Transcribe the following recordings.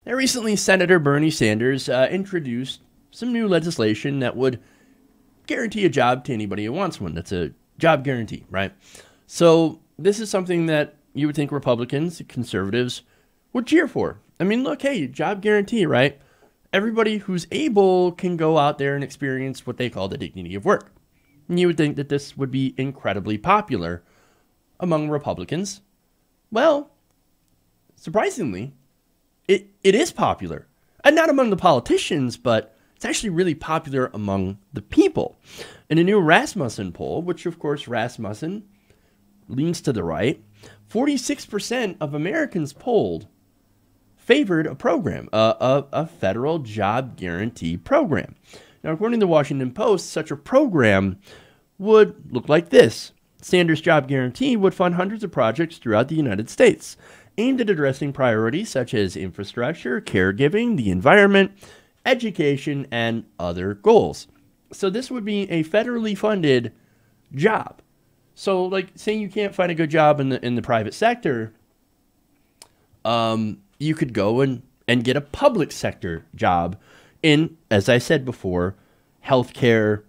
Recently, Senator Bernie Sanders introduced some new legislation that would guarantee a job to anybody who wants one. That's a job guarantee, right? So this is something that you would think Republicans, conservatives, would cheer for. I mean, look, hey, job guarantee, right? Everybody who's able can go out there and experience what they call the dignity of work. And you would think that this would be incredibly popular among Republicans. Well, surprisingly, it is popular. And not among the politicians, but it's actually really popular among the people. In a new Rasmussen poll, which of course Rasmussen leans to the right, 46% of Americans polled favored a program, a federal job guarantee program. Now, according to the Washington Post, such a program would look like this. Sanders' job guarantee would fund hundreds of projects throughout the United States, aimed at addressing priorities such as infrastructure, caregiving, the environment, education, and other goals. So this would be a federally funded job. So, like, say you can't find a good job in the private sector, you could go and get a public sector job in, as I said before, healthcare,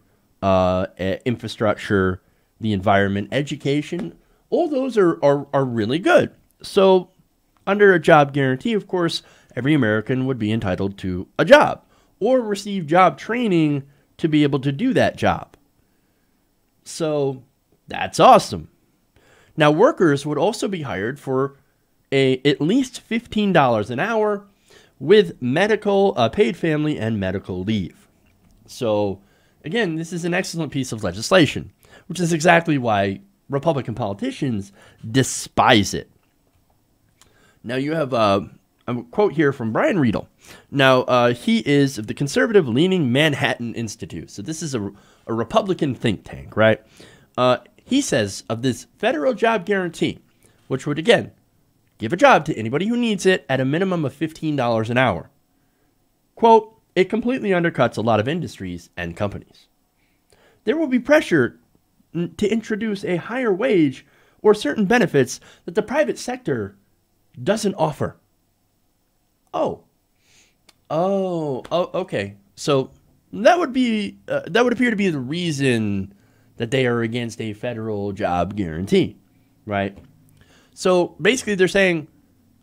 infrastructure, the environment, education. All those are really good. So under a job guarantee, of course, every American would be entitled to a job or receive job training to be able to do that job. So that's awesome. Now, workers would also be hired for at least $15 an hour with medical, paid family, and medical leave. So, again, this is an excellent piece of legislation, which is exactly why Republican politicians despise it. Now, you have a quote here from Brian Riedel. Now, he is of the conservative-leaning Manhattan Institute. So this is a Republican think tank, right? He says of this federal job guarantee, which would, again, give a job to anybody who needs it at a minimum of $15 an hour. Quote, it completely undercuts a lot of industries and companies. There will be pressure to introduce a higher wage or certain benefits that the private sector doesn't offer. Oh, okay. So that would appear to be the reason that they are against a federal job guarantee, right? So basically they're saying,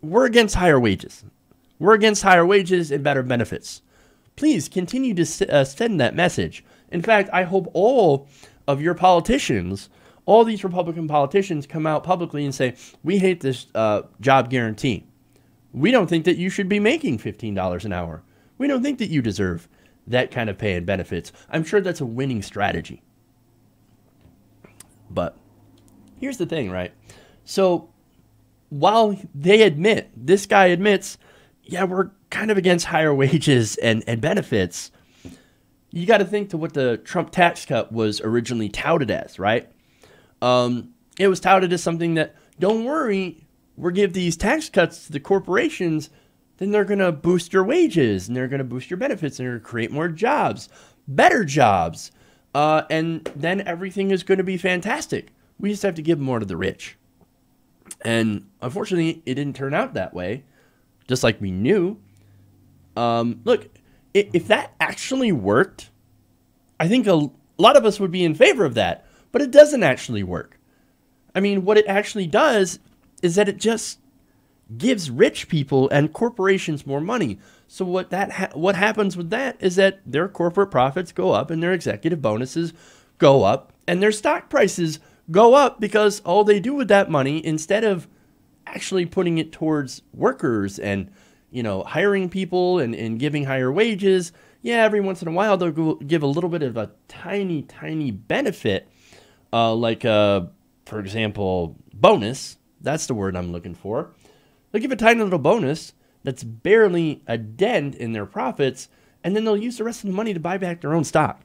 we're against higher wages. We're against higher wages and better benefits. Please continue to send that message. In fact, I hope all of your politicians, all these Republican politicians, come out publicly and say, we hate this job guarantee. We don't think that you should be making $15 an hour. We don't think that you deserve that kind of pay and benefits. I'm sure that's a winning strategy. But here's the thing, right? So while this guy admits, yeah, we're kind of against higher wages and benefits, you got to think to what the Trump tax cut was originally touted as, right? It was touted as something that, don't worry, we'll give these tax cuts to the corporations, then they're going to boost your wages, and they're going to boost your benefits, and they're going to create more jobs, better jobs, and then everything is going to be fantastic. We just have to give more to the rich. And unfortunately, it didn't turn out that way, just like we knew. Look, if that actually worked, I think a lot of us would be in favor of that, but it doesn't actually work. I mean, what it actually does is that it just gives rich people and corporations more money. So what happens with that is that their corporate profits go up and their executive bonuses go up and their stock prices go up because all they do with that money, instead of actually putting it towards workers and, hiring people and giving higher wages, yeah, every once in a while they'll give a little bit of a tiny, tiny benefit, for example, bonus. That's the word I'm looking for. They'll give a tiny little bonus that's barely a dent in their profits, and then they'll use the rest of the money to buy back their own stock.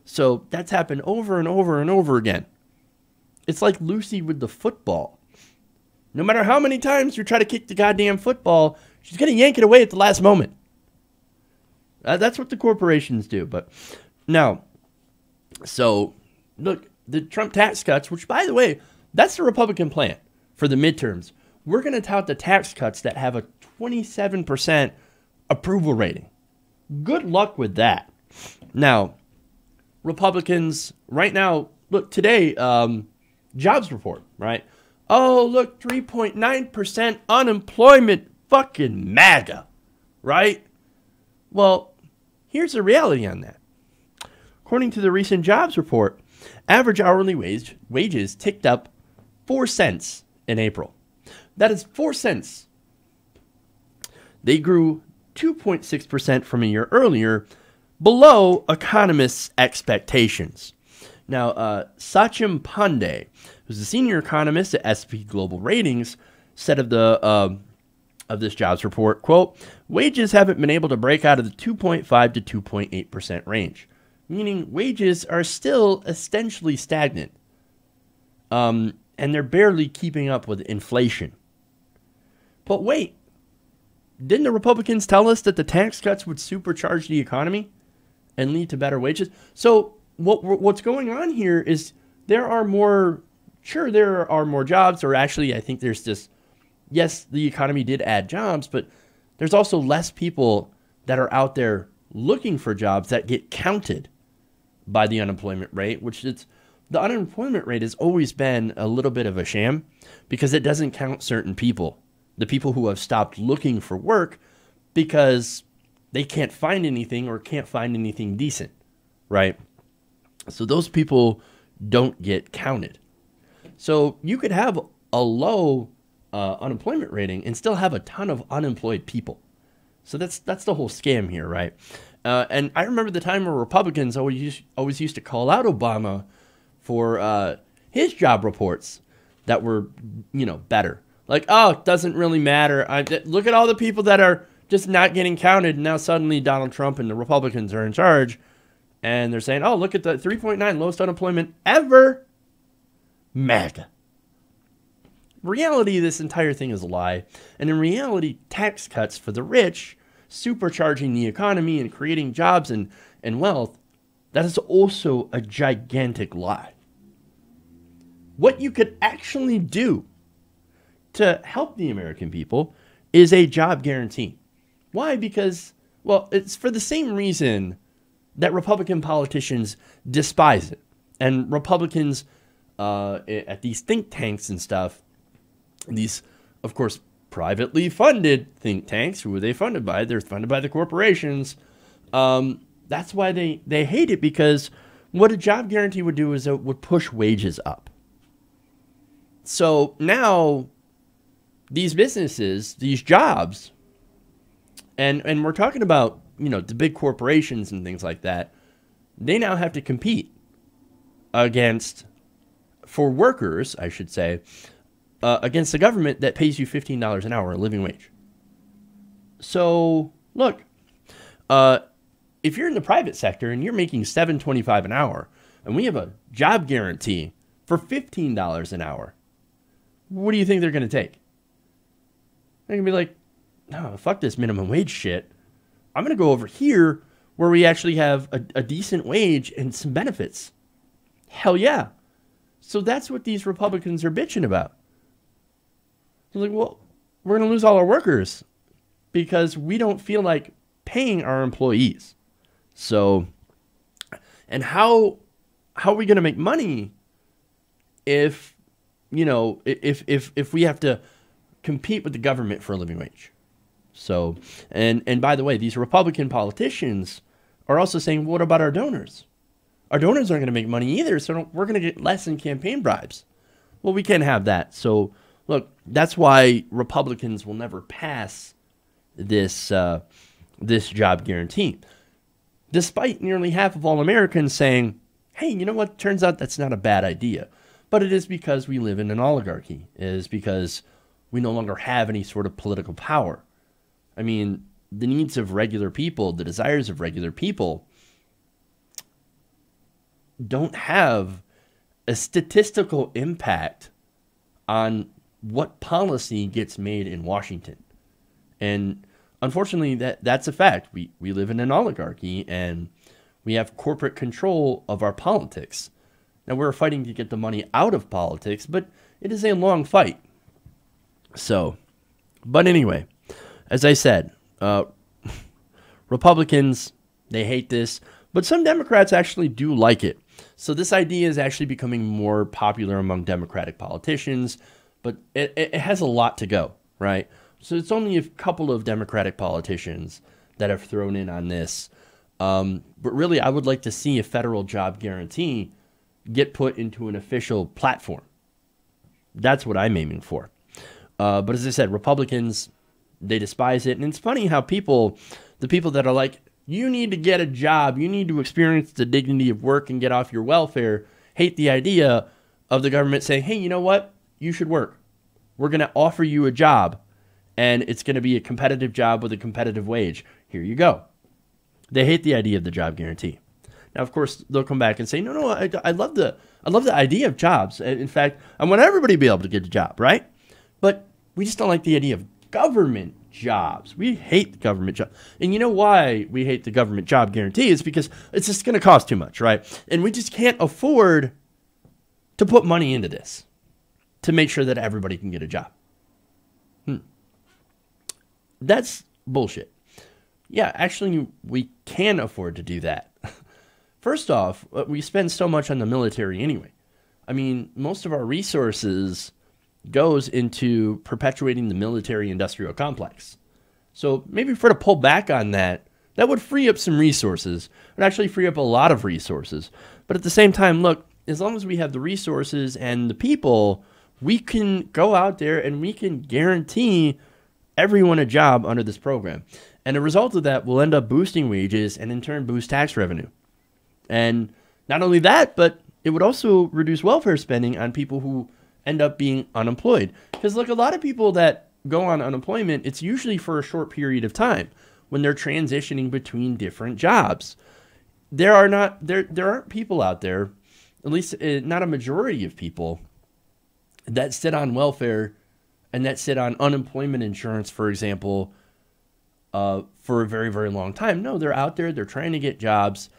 So that's happened over and over and over again. It's like Lucy with the football. No matter how many times you try to kick the goddamn football, she's going to yank it away at the last moment. That's what the corporations do. But now, so look, the Trump tax cuts, which, by the way, that's the Republican plan for the midterms. We're going to tout the tax cuts that have a 27% approval rating. Good luck with that. Now, Republicans right now, look, today, jobs report, right? Oh, look, 3.9% unemployment, fucking MAGA, right? Well, here's the reality on that. According to the recent jobs report, average hourly wages ticked up 4 cents in April. That is 4 cents. They grew 2.6% from a year earlier, below economists' expectations. Now, Sachin Pandey, who's a senior economist at S&P Global Ratings, said of this jobs report, quote, wages haven't been able to break out of the 2.5 to 2.8% range, meaning wages are still essentially stagnant, and they're barely keeping up with inflation. But wait, didn't the Republicans tell us that the tax cuts would supercharge the economy and lead to better wages? So what's going on here is there are more jobs, or actually I think there's just, yes, the economy did add jobs, but there's also less people that are out there looking for jobs that get counted by the unemployment rate, the unemployment rate has always been a little bit of a sham because it doesn't count certain people, the people who have stopped looking for work because they can't find anything or can't find anything decent, right? So those people don't get counted. So you could have a low unemployment rating and still have a ton of unemployed people. So that's the whole scam here, right? And I remember the time where Republicans always used to call out Obama for his job reports that were, better. Like, oh, it doesn't really matter. Look at all the people that are just not getting counted. And now suddenly Donald Trump and the Republicans are in charge. And they're saying, oh, look at the 3.9 lowest unemployment ever. MAGA. Reality, this entire thing is a lie. And in reality, tax cuts for the rich, supercharging the economy and creating jobs and wealth, that is also a gigantic lie. What you could actually do to help the American people is a job guarantee. Why? Because, well, it's for the same reason that Republican politicians despise it. And Republicans at these think tanks and stuff, these, of course, privately funded think tanks, who are they funded by? They're funded by the corporations. That's why they hate it, because what a job guarantee would do is it would push wages up. So now these businesses, these jobs, and we're talking about, the big corporations and things like that, they now have to compete for workers, I should say, against the government that pays you $15 an hour, a living wage. So, look, if you're in the private sector and you're making $7.25 an hour, and we have a job guarantee for $15 an hour, what do you think they're going to take? They're going to be like, no, fuck this minimum wage shit. I'm going to go over here where we actually have a decent wage and some benefits. Hell yeah. So that's what these Republicans are bitching about. They're like, well, we're going to lose all our workers because we don't feel like paying our employees. So, and how are we going to make money if we have to compete with the government for a living wage? So, and by the way, these Republican politicians are also saying, what about our donors? Our donors aren't going to make money either, so we're going to get less in campaign bribes. Well, we can't have that. So, look, that's why Republicans will never pass this job guarantee, despite nearly half of all Americans saying, hey, you know what? Turns out that's not a bad idea. But it is because we live in an oligarchy. It is because we no longer have any sort of political power. I mean, the needs of regular people, the desires of regular people, don't have a statistical impact on what policy gets made in Washington. And unfortunately, that's a fact. We live in an oligarchy, and we have corporate control of our politics. Now, we're fighting to get the money out of politics, but it is a long fight. So, but anyway, as I said, Republicans, they hate this, but some Democrats actually do like it. So this idea is actually becoming more popular among Democratic politicians, but it has a lot to go, right? So it's only a couple of Democratic politicians that have thrown in on this. But really, I would like to see a federal job guarantee get put into an official platform. That's what I'm aiming for. But as I said, Republicans, they despise it. And it's funny how the people that are like, you need to get a job, you need to experience the dignity of work and get off your welfare, hate the idea of the government saying, hey, you know what? You should work. We're going to offer you a job, and it's going to be a competitive job with a competitive wage. Here you go. They hate the idea of the job guarantee. Now, of course, they'll come back and say, no, I love the idea of jobs. In fact, I want everybody to be able to get a job, right? But we just don't like the idea of government jobs. We hate the government job. And you know why we hate the government job guarantee is because it's just going to cost too much, right? And we just can't afford to put money into this to make sure that everybody can get a job. That's bullshit. Yeah, actually, we can afford to do that. First off, we spend so much on the military anyway. I mean, most of our resources goes into perpetuating the military-industrial complex. So maybe if we're to pull back on that, that would free up some resources. It would actually free up a lot of resources. But at the same time, look, as long as we have the resources and the people, we can go out there and we can guarantee everyone a job under this program. And a result of that will end up boosting wages and in turn boost tax revenue. And not only that, but it would also reduce welfare spending on people who end up being unemployed. Because look, a lot of people that go on unemployment, it's usually for a short period of time when they're transitioning between different jobs. There aren't people out there, at least not a majority of people, that sit on welfare and that sit on unemployment insurance, for example, for a very, very long time. No, they're out there, they're trying to get jobs.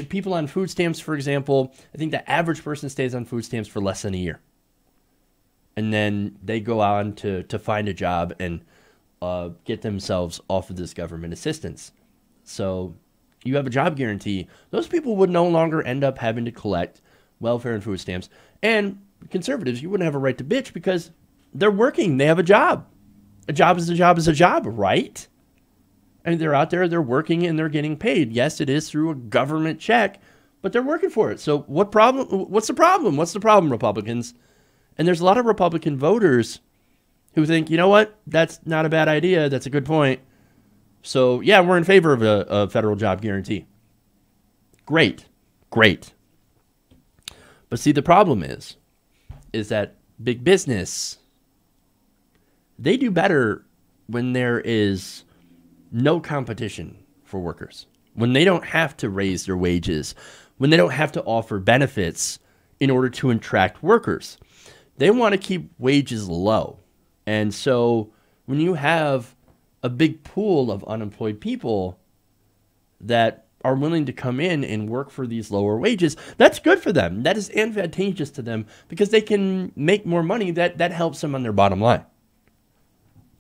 People on food stamps, for example, I think the average person stays on food stamps for less than a year. And then they go on to find a job and get themselves off of this government assistance. So you have a job guarantee. Those people would no longer end up having to collect welfare and food stamps. And conservatives, you wouldn't have a right to bitch because they're working. They have a job. A job is a job is a job, right? And they're out there, they're working, and they're getting paid. Yes, it is through a government check, but they're working for it. So what's the problem? What's the problem, Republicans? And there's a lot of Republican voters who think, you know what? That's not a bad idea. That's a good point. So, yeah, we're in favor of a federal job guarantee. Great. But see, the problem is that big business, they do better when there is no competition for workers, when they don't have to raise their wages, when they don't have to offer benefits in order to attract workers. They want to keep wages low. And so when you have a big pool of unemployed people that are willing to come in and work for these lower wages, that's good for them. That is advantageous to them because they can make more money. That helps them on their bottom line.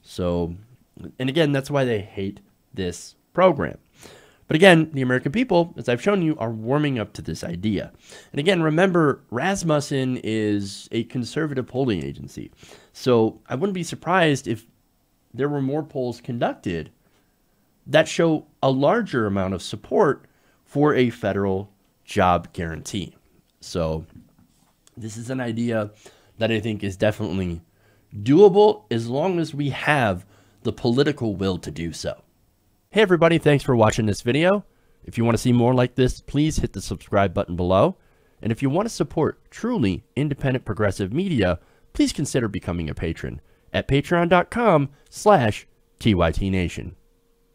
So, and again, that's why they hate this program. But again, the American people, as I've shown you, are warming up to this idea. And again, remember, Rasmussen is a conservative polling agency. So I wouldn't be surprised if there were more polls conducted that show a larger amount of support for a federal job guarantee. So this is an idea that I think is definitely doable as long as we have the political will to do so. Hey everybody, thanks for watching this video. If you want to see more like this, please hit the subscribe button below. And if you want to support truly independent progressive media, please consider becoming a patron at patreon.com/TYTNation.